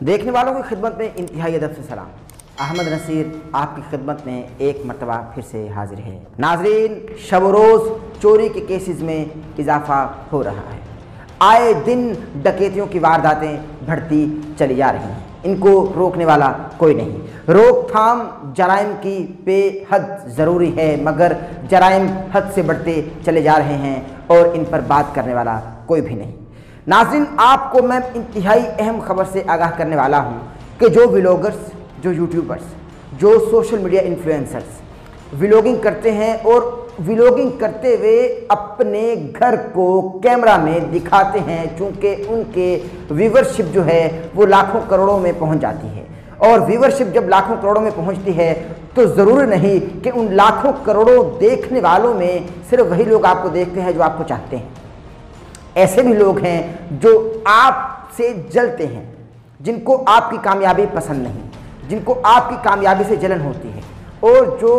देखने वालों की खिदमत में इंतहाई अदब से सलाम। अहमद नसीर आपकी खिदमत में एक मरतबा फिर से हाजिर है। नाजरीन, शब रोज़ चोरी के केसेस में इजाफा हो रहा है। आए दिन डकैतियों की वारदातें बढ़ती चली जा रही हैं। इनको रोकने वाला कोई नहीं। रोकथाम जराइम की बेहद ज़रूरी है, मगर जराइम हद से बढ़ते चले जा रहे हैं और इन पर बात करने वाला कोई भी नहीं। नाज़रीन, आपको मैं इंतहाई अहम खबर से आगाह करने वाला हूँ कि जो व्लॉगर्स, जो यूट्यूबर्स, जो सोशल मीडिया इन्फ्लुएंसर्स व्लॉगिंग करते हैं और व्लॉगिंग करते हुए अपने घर को कैमरा में दिखाते हैं, चूँकि उनके व्यूवरशिप जो है वो लाखों करोड़ों में पहुँच जाती है। और व्यूवरशिप जब लाखों करोड़ों में पहुँचती है तो ज़रूरी नहीं कि उन लाखों करोड़ों देखने वालों में सिर्फ वही लोग आपको देखते हैं जो आपको चाहते हैं। ऐसे भी लोग हैं जो आपसे जलते हैं, जिनको आपकी कामयाबी पसंद नहीं, जिनको आपकी कामयाबी से जलन होती है और जो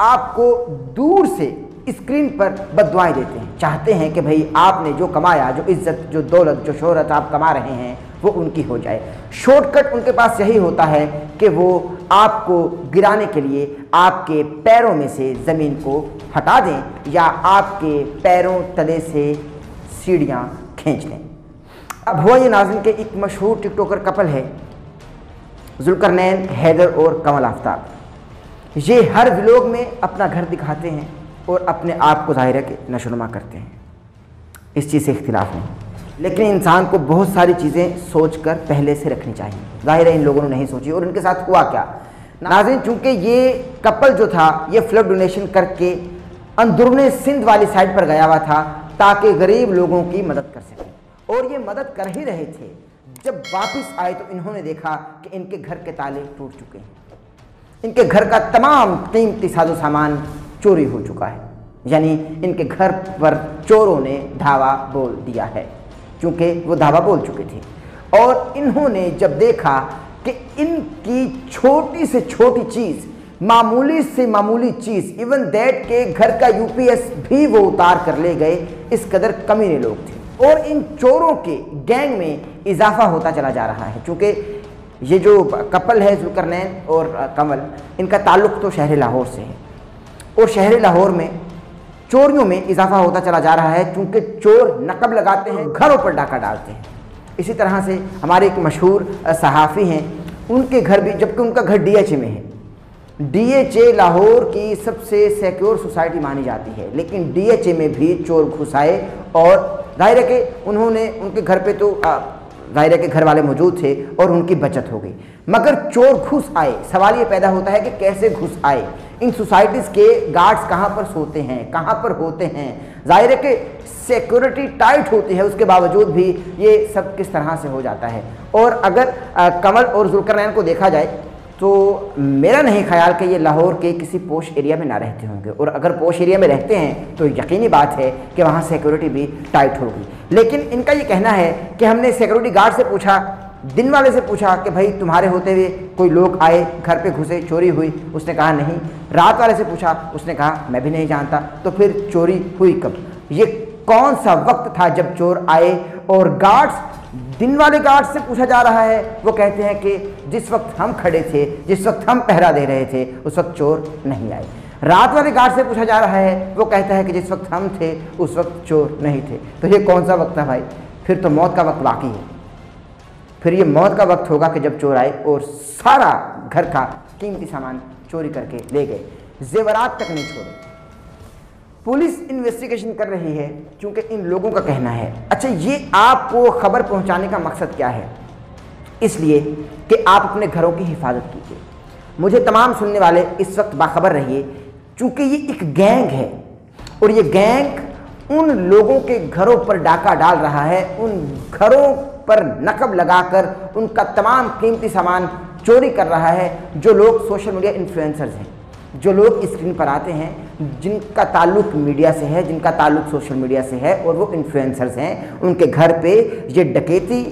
आपको दूर से स्क्रीन पर बददुआएं देते हैं। चाहते हैं कि भाई आपने जो कमाया, जो इज्जत, जो दौलत, जो शोहरत आप कमा रहे हैं वो उनकी हो जाए। शॉर्टकट उनके पास यही होता है कि वो आपको गिराने के लिए आपके पैरों में से ज़मीन को हटा दें या आपके पैरों तले से सीढ़ियाँ खींच लें। अब हुआ ये नाज़रीन के एक मशहूर टिकटॉकर कपल है, ज़ुल्करनैन हैदर और कमल आफ्ताब। ये हर व्लॉग में अपना घर दिखाते हैं और अपने आप को ज़ाहिर के नशोनुमा करते हैं। इस चीज़ से इख्तिलाफ नहीं, लेकिन इंसान को बहुत सारी चीज़ें सोचकर पहले से रखनी चाहिए। ज़ाहिर है इन लोगों ने नहीं सोची और इनके साथ हुआ क्या नाज़रीन, चूँकि ये कपल जो था ये फ्लड डोनेशन करके अंदरूनी सिंध वाली साइड पर गया हुआ था ताकि गरीब लोगों की मदद कर सकें। और ये मदद कर ही रहे थे। जब वापस आए तो इन्होंने देखा कि इनके घर के ताले टूट चुके हैं, इनके घर का तमाम कीमती साजो सामान चोरी हो चुका है। यानी इनके घर पर चोरों ने धावा बोल दिया है, क्योंकि वो धावा बोल चुके थे। और इन्होंने जब देखा कि इनकी छोटी से छोटी चीज़, मामूली से मामूली चीज़, इवन दैट के घर का यूपीएस भी वो उतार कर ले गए, इस कदर कमीने लोग थे। और इन चोरों के गैंग में इजाफा होता चला जा रहा है। क्योंकि ये जो कपल है ज़ुल्करनैन और कमल, इनका ताल्लुक़ तो शहर लाहौर से है और शहर लाहौर में चोरियों में इजाफा होता चला जा रहा है, क्योंकि चोर नकब लगाते हैं, घरों पर डाका डालते हैं। इसी तरह से हमारे एक मशहूर सहाफ़ी हैं, उनके घर भी, जबकि उनका घर डीएचए में है। डीएचए लाहौर की सबसे सिक्योर सोसाइटी मानी जाती है, लेकिन डीएचए में भी चोर घुस आए और जाहिर है कि उन्होंने, उनके घर पे तो जाहिर है कि घर वाले मौजूद थे और उनकी बचत हो गई, मगर चोर घुस आए। सवाल ये पैदा होता है कि कैसे घुस आए। इन सोसाइटीज़ के गार्ड्स कहाँ पर सोते हैं, कहाँ पर होते हैं, जाहिर है कि सिक्योरिटी टाइट होती है, उसके बावजूद भी ये सब किस तरह से हो जाता है। और अगर कमल और ज़ुल्करनैन को देखा जाए तो मेरा नहीं ख्याल कि ये लाहौर के किसी पोश एरिया में ना रहते होंगे, और अगर पोश एरिया में रहते हैं तो यकीनी बात है कि वहाँ सिक्योरिटी भी टाइट होगी। लेकिन इनका ये कहना है कि हमने सिक्योरिटी गार्ड से पूछा, दिन वाले से पूछा कि भाई तुम्हारे होते हुए कोई लोग आए, घर पे घुसे, चोरी हुई? उसने कहा नहीं। रात वाले से पूछा, उसने कहा मैं भी नहीं जानता। तो फिर चोरी हुई कब? ये कौन सा वक्त था जब चोर आए? और गार्ड्स, दिन वाले गार्ड से पूछा जा रहा है, वो कहते हैं कि जिस वक्त हम खड़े थे, जिस वक्त हम पहरा दे रहे थे, उस वक्त चोर नहीं आए। रात वाले गार्ड से पूछा जा रहा है, वो कहता है कि जिस वक्त हम थे उस वक्त चोर नहीं थे। तो ये कौन सा वक्त था भाई? फिर तो मौत का वक्त बाकी है। फिर ये मौत का वक्त होगा कि जब चोर आए और सारा घर का कीमती सामान चोरी करके ले गए, जेवरात तक नहीं छोड़े। पुलिस इन्वेस्टिगेशन कर रही है, क्योंकि इन लोगों का कहना है। अच्छा, ये आपको खबर पहुंचाने का मकसद क्या है? इसलिए कि आप अपने घरों की हिफाजत कीजिए। मुझे तमाम सुनने वाले इस वक्त बाखबर रहिए, क्योंकि ये एक गैंग है और ये गैंग उन लोगों के घरों पर डाका डाल रहा है, उन घरों पर नकब लगाकर उनका तमाम कीमती सामान चोरी कर रहा है। जो लोग सोशल मीडिया इन्फ्लुएंसर्स हैं, जो लोग स्क्रीन पर आते हैं, जिनका ताल्लुक मीडिया से है, जिनका ताल्लुक सोशल मीडिया से है और वो इन्फ्लुएंसर्स हैं, उनके घर पे ये डकैती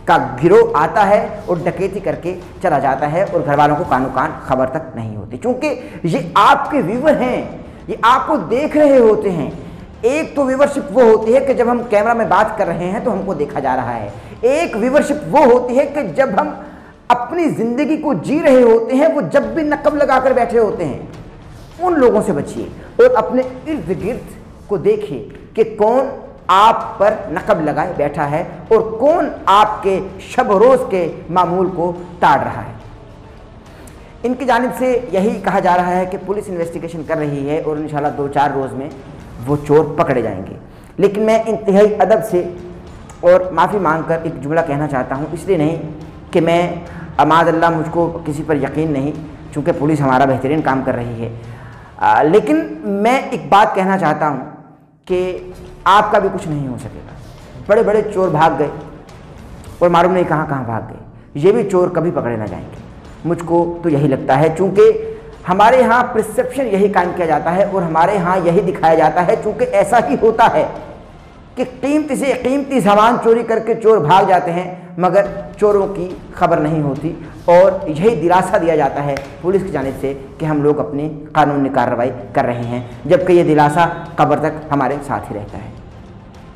का गिरोह आता है और डकैती करके चला जाता है और घर वालों को कानो कान खबर तक नहीं होती, क्योंकि ये आपके व्यूवर हैं, ये आपको देख रहे होते हैं। एक तो व्यूवरशिप वो होती है कि जब हम कैमरा में बात कर रहे हैं तो हमको देखा जा रहा है, एक व्यूवरशिप वो होती है कि जब हम अपनी ज़िंदगी को जी रहे होते हैं, वो जब भी नकब लगाकर बैठे होते हैं, उन लोगों से बचिए और अपने इर्द गिर्द को देखिए कि कौन आप पर नकब लगाए बैठा है और कौन आपके शब रोज़ के मामूल को ताड़ रहा है। इनकी जानिब से यही कहा जा रहा है कि पुलिस इन्वेस्टिगेशन कर रही है और इंशाल्लाह 2-4 रोज़ में वो चोर पकड़े जाएंगे। लेकिन मैं इंतहाई अदब से और माफ़ी मांगकर एक जुमला कहना चाहता हूँ, इसलिए नहीं कि मैं अल्लाह मुझको किसी पर यकीन नहीं, चूँकि पुलिस हमारा बेहतरीन काम कर रही है, लेकिन मैं एक बात कहना चाहता हूँ कि आपका भी कुछ नहीं हो सकेगा। बड़े बड़े चोर भाग गए और मालूम नहीं कहाँ कहाँ भाग गए, ये भी चोर कभी पकड़े ना जाएंगे। मुझको तो यही लगता है, चूँकि हमारे यहाँ परसेप्शन यही कायम किया जाता है और हमारे यहाँ यही दिखाया जाता है, चूँकि ऐसा ही होता है कि कीमती से कीमती सामान चोरी करके चोर भाग जाते हैं, मगर चोरों की खबर नहीं होती और यही दिलासा दिया जाता है पुलिस की जानिब से कि हम लोग अपनी कानूनी कार्रवाई कर रहे हैं, जबकि ये दिलासा कब्र तक हमारे साथ ही रहता है।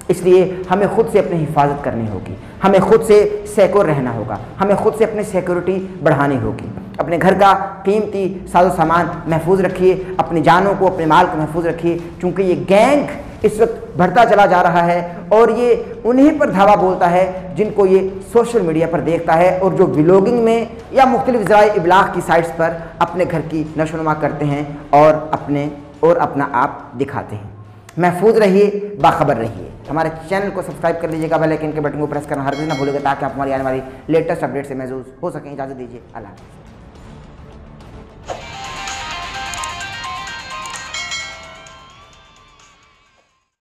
इसलिए हमें खुद से अपनी हिफाजत करनी होगी, हमें खुद से सिक्योर रहना होगा, हमें खुद से अपनी सिक्योरिटी बढ़ानी होगी। अपने घर का कीमती साजो सामान महफूज रखिए, अपनी जानों को, अपने माल को महफूज रखिए, क्योंकि ये गैंग इस वक्त बढ़ता चला जा रहा है और ये उन्हीं पर धावा बोलता है जिनको ये सोशल मीडिया पर देखता है और जो व्लॉगिंग में या मुख्तलिफ ज़राए इब्लाग की साइट्स पर अपने घर की नशोनुमा करते हैं और अपना आप दिखाते हैं। महफूज रहिए, बाखबर रहिए। हमारे चैनल को सब्सक्राइब कर लीजिएगा, बेल आइकन के बटन को प्रेस करना हरगिज़ ना भूलिएगा, ताकि आप हमारी आने वाली लेटेस्ट अपडेट से महफूज हो सकें। इजाज़त दीजिए, अल्लाह हाफ़िज़।